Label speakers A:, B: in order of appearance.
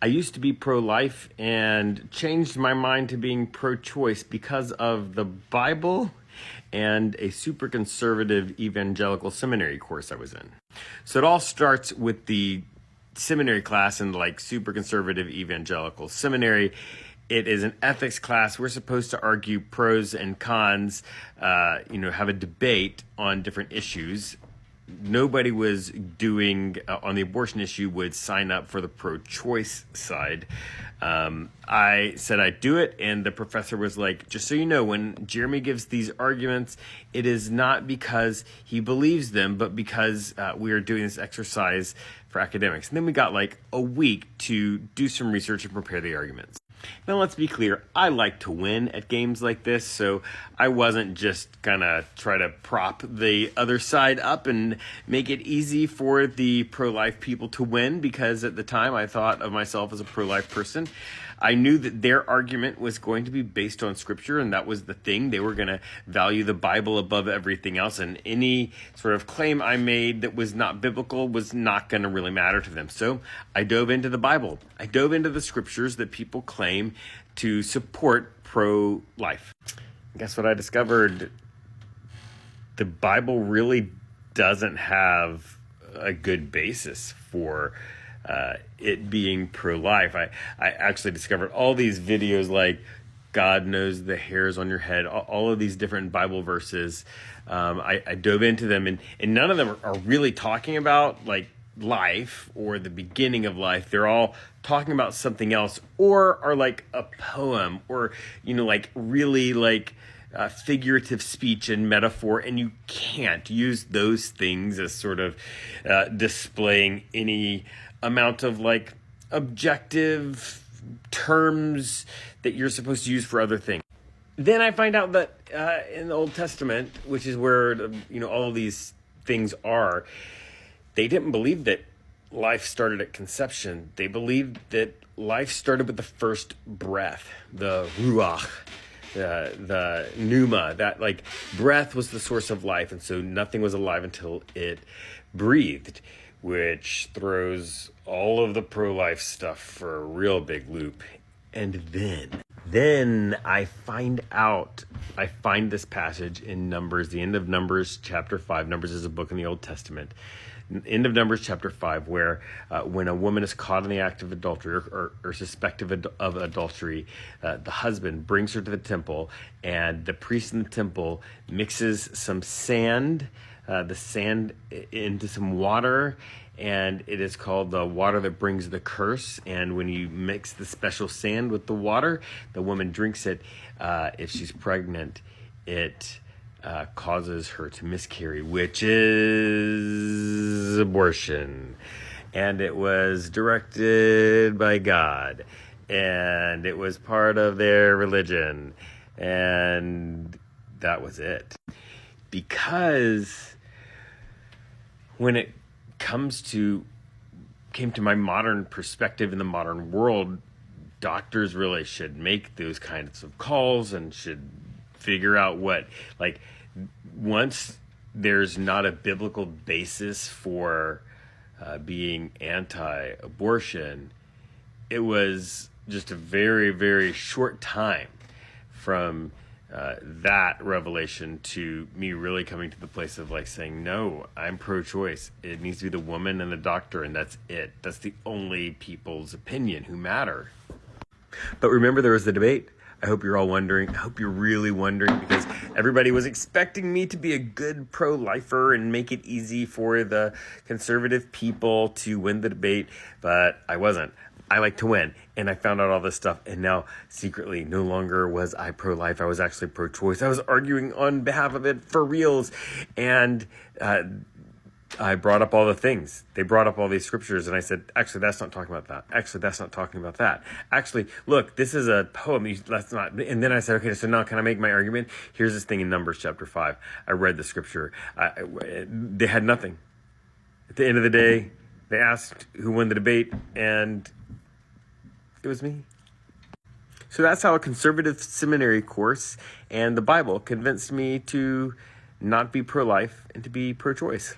A: I used to be pro-life and changed my mind to being pro-choice because of the Bible and a super conservative evangelical seminary course I was in. So it all starts with the seminary class in like super conservative evangelical seminary. It is an ethics class. We're supposed to argue pros and cons, have a debate on different issues. Nobody was doing on the abortion issue would sign up for the pro-choice side. I said I'd do it, and the professor was like, just so you know, when Jeremy gives these arguments, it is not because he believes them, but because we are doing this exercise for academics. And then we got like a week to do some research and prepare the arguments. Now, let's be clear, I like to win at games like this, so I wasn't just gonna try to prop the other side up and make it easy for the pro-life people to win, because at the time I thought of myself as a pro-life person. I knew that their argument was going to be based on scripture, and that was the thing. They were going to value the Bible above everything else, and any sort of claim I made that was not biblical was not going to really matter to them. So I dove into the Bible. I dove into the scriptures that people claim to support pro-life. Guess what I discovered? The Bible really doesn't have a good basis for it being pro-life. I actually discovered all these videos like God knows the hairs on your head, all of these different Bible verses. I dove into them, and none of them are really talking about like life or the beginning of life. They're all talking about something else, or are like a poem, or like really like figurative speech and metaphor, and you can't use those things as sort of displaying any amount of like objective terms that you're supposed to use for other things. Then I find out that in the Old Testament, which is where all of these things are, they didn't believe that life started at conception. They believed that life started with the first breath, the ruach, the pneuma. That like breath was the source of life, and so nothing was alive until it breathed, which throws all of the pro-life stuff for a real big loop. And then I find this passage in Numbers, the end of Numbers chapter 5. Numbers is a book in the Old Testament. End of Numbers chapter 5, where when a woman is caught in the act of adultery or suspected of adultery, the husband brings her to the temple, and the priest in the temple mixes some sand, the sand into some water, and it is called the water that brings the curse. And when you mix the special sand with the water, the woman drinks it. If she's pregnant, it causes her to miscarry, which is abortion. And it was directed by God, and it was part of their religion, and that was it. Because when it came to my modern perspective in the modern world, doctors really should make those kinds of calls and should figure out what, like, once there's not a biblical basis for being anti-abortion, it was just a very, very short time from that revelation to me really coming to the place of like saying, no, I'm pro-choice. It needs to be the woman and the doctor, and that's it. That's the only people's opinion who matter. But remember, there was the debate. I hope you're all wondering. I hope you're really wondering, because everybody was expecting me to be a good pro-lifer and make it easy for the conservative people to win the debate, but I wasn't. I like to win, and I found out all this stuff, and now secretly no longer was I pro-life. I was actually pro-choice. I was arguing on behalf of it for reals, and I brought up all the things. They brought up all these scriptures, and I said, actually, that's not talking about that. Actually, that's not talking about that. Actually, look, this is a poem. That's not. And then I said, okay, so now can I make my argument? Here's this thing in Numbers chapter 5. I read the scripture. They had nothing. At the end of the day, they asked who won the debate, and it was me. So that's how a conservative seminary course and the Bible convinced me to not be pro-life and to be pro-choice.